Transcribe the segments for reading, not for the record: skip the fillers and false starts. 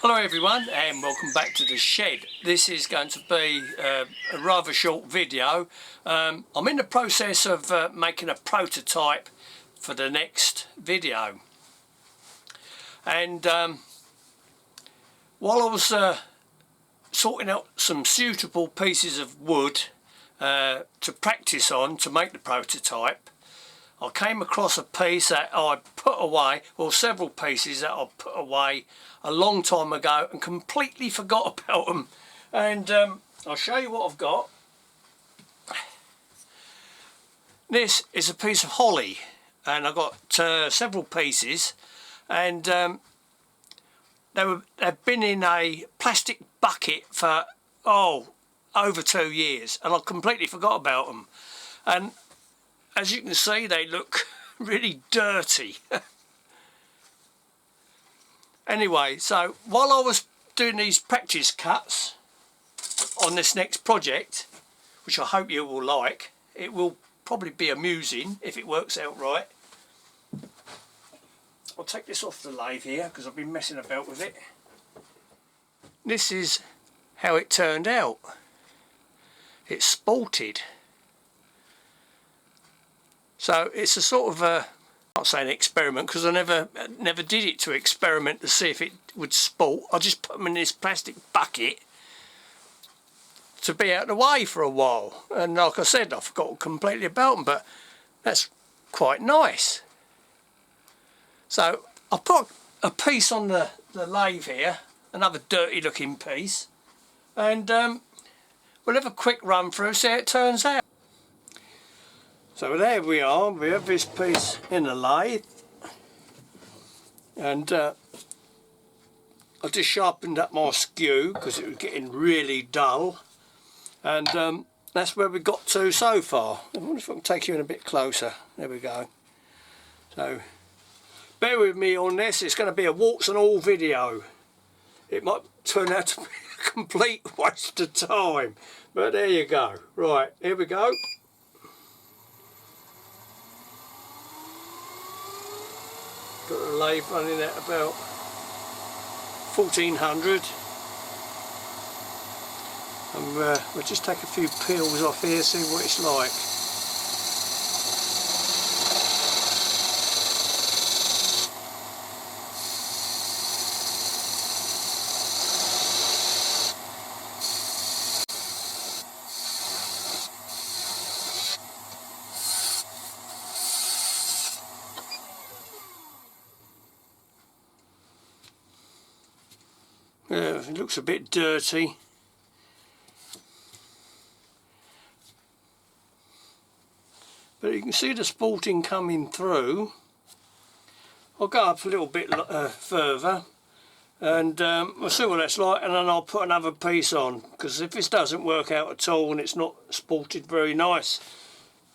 Hello everyone and welcome back to the shed. This is going to be a rather short video. I'm in the process of making a prototype for the next video, and while I was sorting out some suitable pieces of wood to practice on to make the prototype, I came across a piece that I put away, or several pieces that I put away a long time ago and completely forgot about them. And I'll show you what I've got. This is a piece of holly, and I've got several pieces, and they've been in a plastic bucket for over 2 years, and I completely forgot about them. And as you can see, they look really dirty. Anyway, so while I was doing these practice cuts on this next project, which I hope you will like, it will probably be amusing if it works out right. I'll take this off the lathe here because I've been messing about with it. This is how it turned out. It's spalted. So it's a sort of a, I'm not saying experiment because I never did it to experiment to see if it would spalt. I just put them in this plastic bucket to be out of the way for a while, and like I said, I forgot completely about them, but that's quite nice. So I put a piece on the lathe here, another dirty looking piece, and we'll have a quick run through, see how it turns out. So there we are, we have this piece in the lathe, and I just sharpened up my skew because it was getting really dull, and that's where we got to so far. I wonder if I can take you in a bit closer. There we go. So bear with me on this, it's going to be a warts and all video. It might turn out to be a complete waste of time, but there you go. Right, here we go. Got the lathe running at about 1400, and we'll just take a few peels off here, see what it's like. It looks a bit dirty. But you can see the spalting coming through. I'll go up a little bit further, and we'll see what that's like, and then I'll put another piece on, because if this doesn't work out at all and it's not spalted very nice,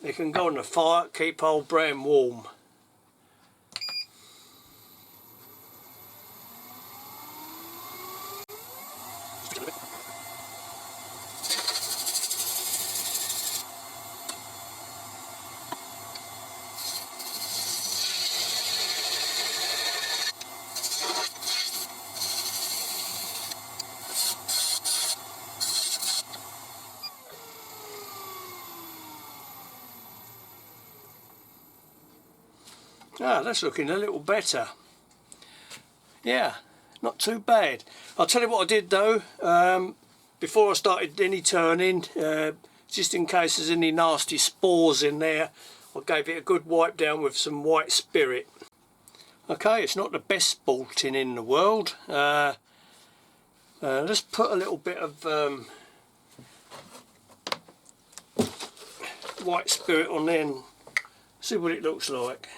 it can go on the fire, keep old bran warm. Ah, that's looking a little better. Yeah, not too bad. I'll tell you what I did though, before I started any turning, just in case there's any nasty spores in there, I gave it a good wipe down with some white spirit. Okay, it's not the best spalting in the world. Let's put a little bit of white spirit on there and see what it looks like.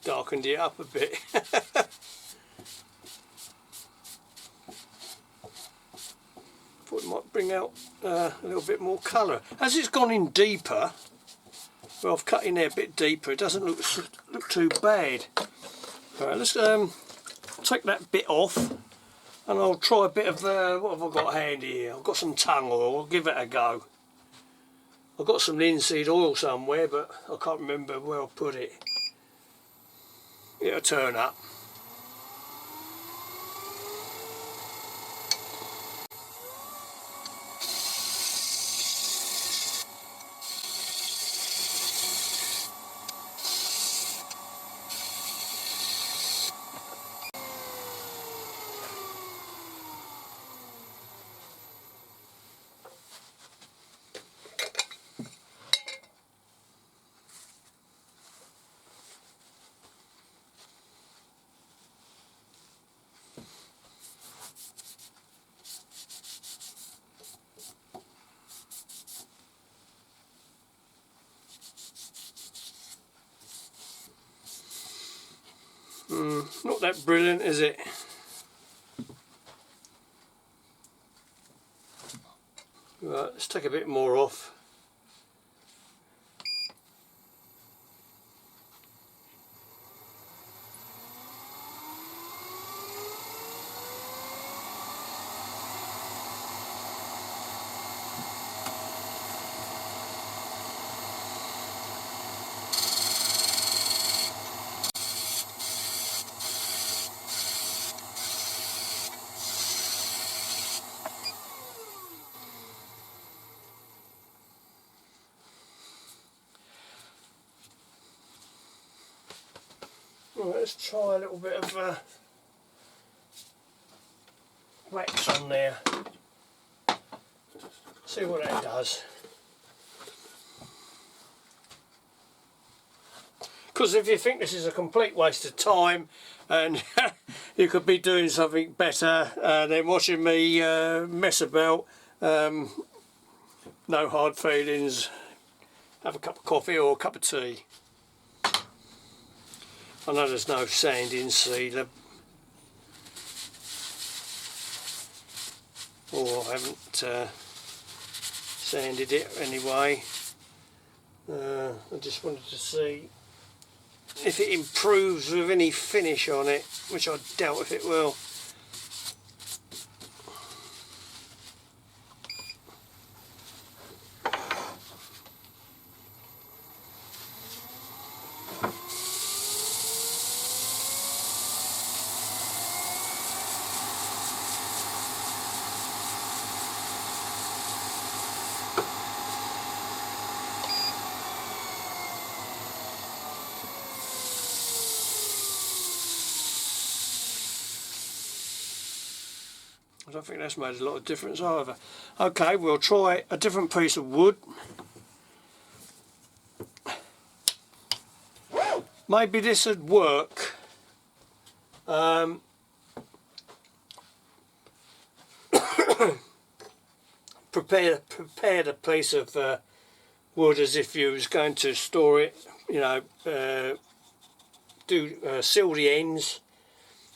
darkened it up a bit. Thought it might bring out a little bit more colour. As it's gone in deeper, well, I've cut in there a bit deeper, it doesn't look too bad. Alright, let's take that bit off, and I'll try a bit of, what have I got handy here? I've got some tung oil, I'll give it a go. I've got some linseed oil somewhere, but I can't remember where I put it. It'll turn up. Not that brilliant, is it? Right, let's take a bit more off. Right, let's try a little bit of wax on there. See what that does. Because if you think this is a complete waste of time and you could be doing something better than watching me mess about, no hard feelings. Have a cup of coffee or a cup of tea. I know there's no sanding sealer, or I haven't sanded it anyway. I just wanted to see if it improves with any finish on it, which I doubt if it will. I don't think that's made a lot of difference either. Okay, we'll try a different piece of wood. Maybe this would work. Prepare a piece of wood as if you was going to store it. You know, seal the ends,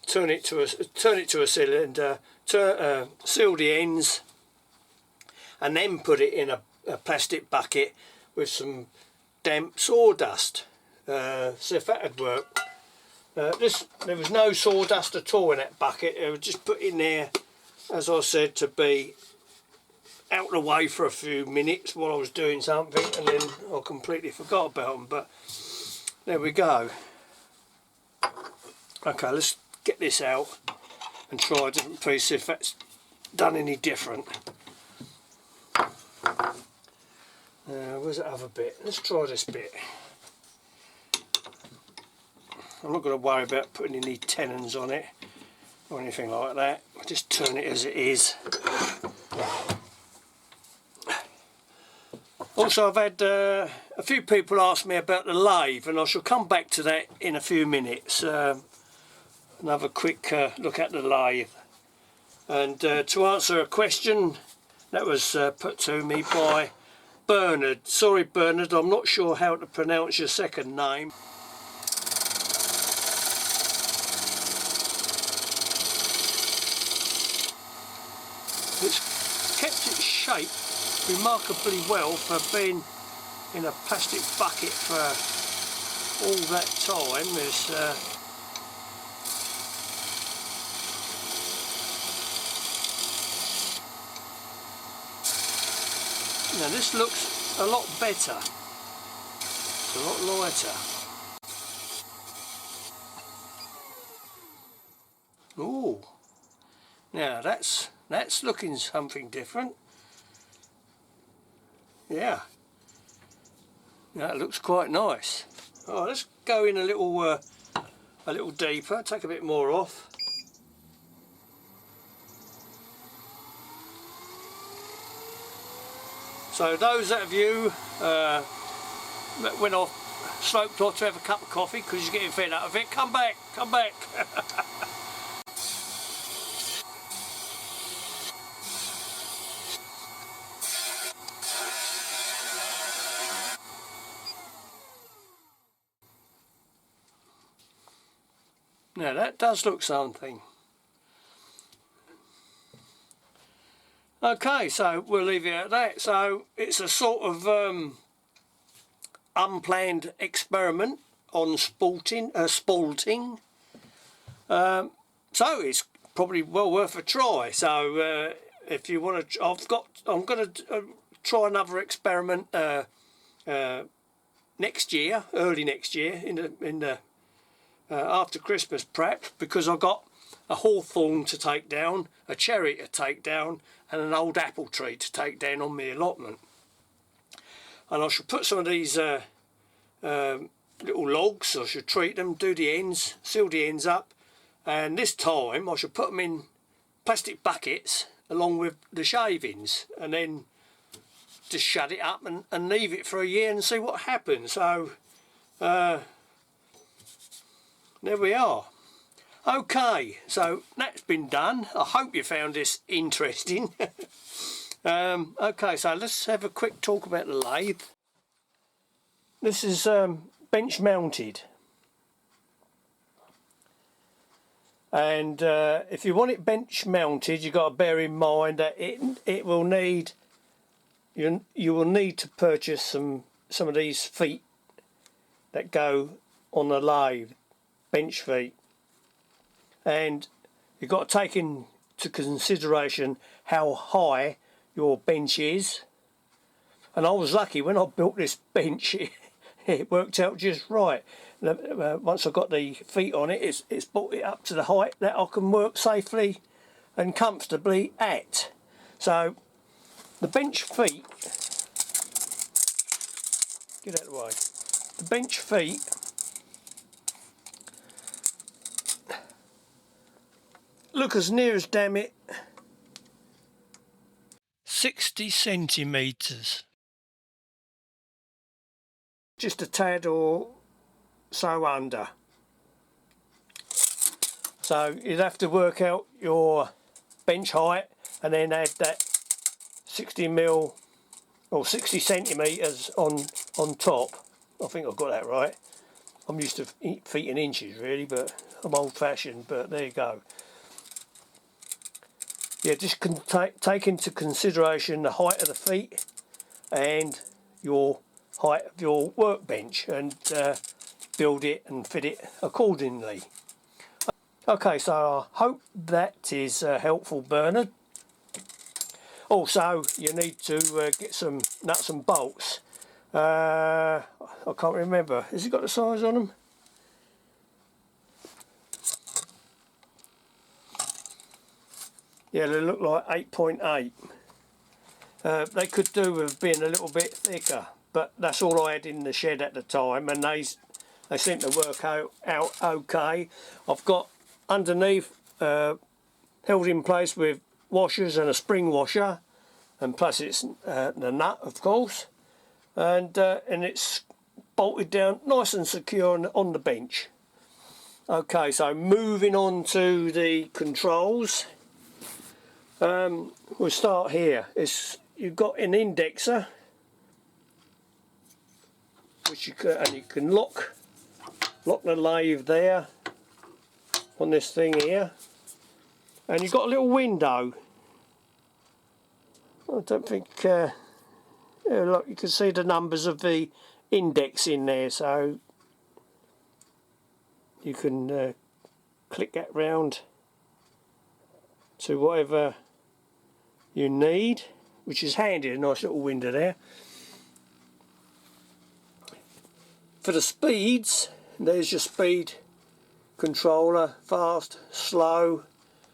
turn it to a cylinder. Seal the ends and then put it in a plastic bucket with some damp sawdust. See if that would work. There was no sawdust at all in that bucket. It was just put in there, as I said, to be out of the way for a few minutes while I was doing something, and then I completely forgot about them. But there we go. Okay, let's get this out and try a different piece, see if that's done any different. Where's that other bit? Let's try this bit. I'm not going to worry about putting any tenons on it or anything like that. I'll just turn it as it is. Also, I've had a few people ask me about the lathe, and I shall come back to that in a few minutes. Another quick look at the lathe, and to answer a question that was put to me by Bernard. Sorry Bernard, I'm not sure how to pronounce your second name. It's kept its shape remarkably well for being in a plastic bucket for all that time. Now this looks a lot better, it's a lot lighter. Ooh, now that's looking something different. Yeah, that looks quite nice. Oh, let's go in a little deeper, take a bit more off. So those of you went off sloped off to have a cup of coffee because you're getting fed out of it, come back, come back. Now that does look something. Okay, so we'll leave it at that. So it's a sort of unplanned experiment on spalting. So it's probably well worth a try. So if you want to, I'm going to try another experiment next year, early next year, in the after Christmas perhaps, because I've got a hawthorn to take down, a cherry to take down, and an old apple tree to take down on my allotment. And I should put some of these little logs, I should treat them, do the ends, seal the ends up, and this time I should put them in plastic buckets along with the shavings, and then just shut it up and leave it for a year and see what happens. So there we are. Okay, so that's been done. I hope you found this interesting. Okay, so let's have a quick talk about the lathe. This is bench mounted, and if you want it bench mounted, you've got to bear in mind that it will need, you will need to purchase some of these feet that go on the lathe, bench feet, and you've got to take into consideration how high your bench is. And I was lucky when I built this bench, it worked out just right. Once I got the feet on it, it's brought it up to the height that I can work safely and comfortably at. So the bench feet, get out of the way, the bench feet look as near as, damn it, 60 centimetres. Just a tad or so under. So you'd have to work out your bench height and then add that 60 mil or 60 centimetres on top. I think I've got that right. I'm used to feet and inches really, but I'm old fashioned, but there you go. Yeah, just take into consideration the height of the feet and your height of your workbench, and build it and fit it accordingly. Okay, so I hope that is helpful, Bernard. Also, you need to get some nuts and bolts. I can't remember. Has it got the size on them? Yeah, they look like 8.8. They could do with being a little bit thicker, but that's all I had in the shed at the time, and they seem to work out okay. I've got underneath held in place with washers and a spring washer, and plus it's the nut, of course, and it's bolted down nice and secure on the bench. Okay, so moving on to the controls. We'll start here. You've got an indexer, which you can lock the lathe there on this thing here, and you've got a little window I don't think yeah, look, you can see the numbers of the index in there, so you can click that round to whatever you need, which is handy. A nice little window there. For the speeds, there's your speed controller: fast, slow,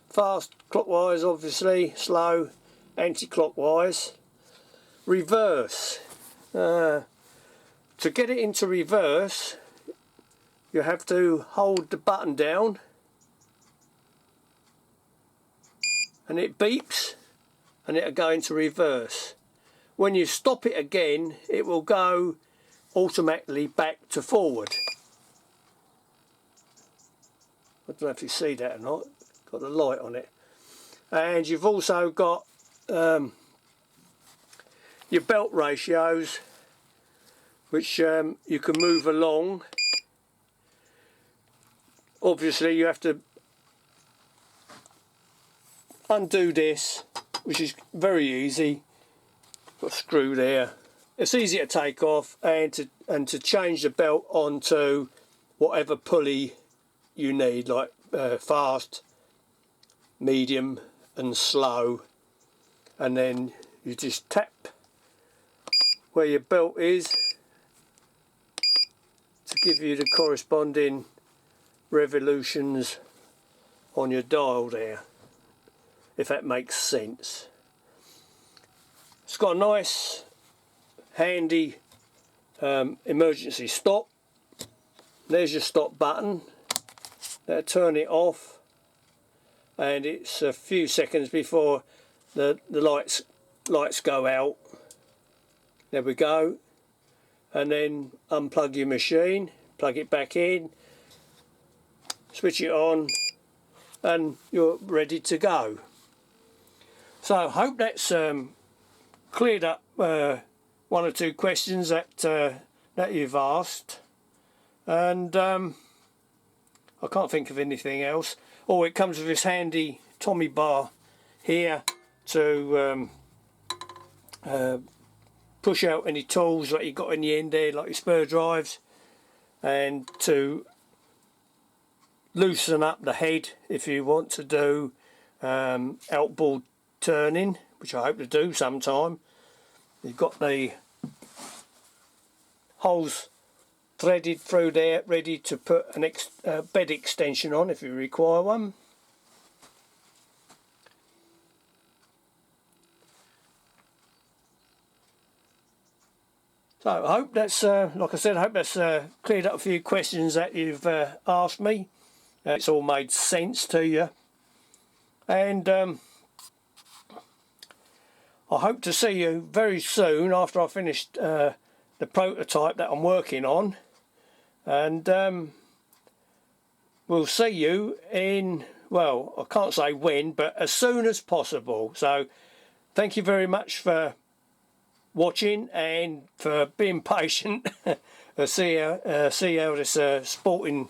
fast clockwise obviously, slow anti-clockwise, reverse. To get it into reverse, you have to hold the button down and it beeps and it'll go into reverse. When you stop it again, it will go automatically back to forward. I don't know if you see that or not, got the light on it. And you've also got your belt ratios, which you can move along. Obviously you have to undo this, which is very easy. Got a screw there. It's easy to take off, and to change the belt onto whatever pulley you need, like fast, medium and slow, and then you just tap where your belt is to give you the corresponding revolutions on your dial there, if that makes sense. It's got a nice handy emergency stop. There's your stop button. That'll turn it off, and it's a few seconds before the lights go out. There we go. And then unplug your machine, plug it back in, switch it on, and you're ready to go. So I hope that's cleared up one or two questions that you've asked, and I can't think of anything else. Oh, it comes with this handy Tommy bar here to push out any tools that you got in the end there, like your spur drives, and to loosen up the head if you want to do outboard turning, which I hope to do sometime. You've got the holes threaded through there, ready to put a bed extension on if you require one. So I hope that's, like I said, I hope that's cleared up a few questions that you've asked me. It's all made sense to you, and I hope to see you very soon after I've finished the prototype that I'm working on, and we'll see you in, well, I can't say when, but as soon as possible. So thank you very much for watching and for being patient. see how this sporting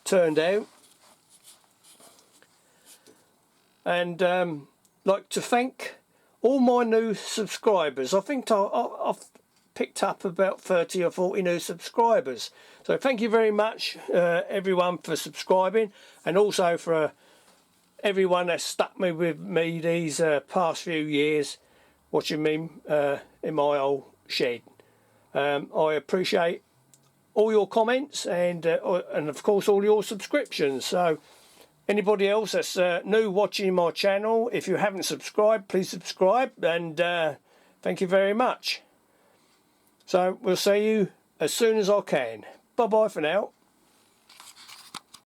turned out, and like to thank all my new subscribers. I think I've picked up about 30 or 40 new subscribers, so thank you very much everyone for subscribing, and also for everyone that's stuck with me these past few years, watching me in my old shed. I appreciate all your comments and of course all your subscriptions. So anybody else that's new watching my channel, if you haven't subscribed, please subscribe, and thank you very much. So we'll see you as soon as I can. Bye bye for now.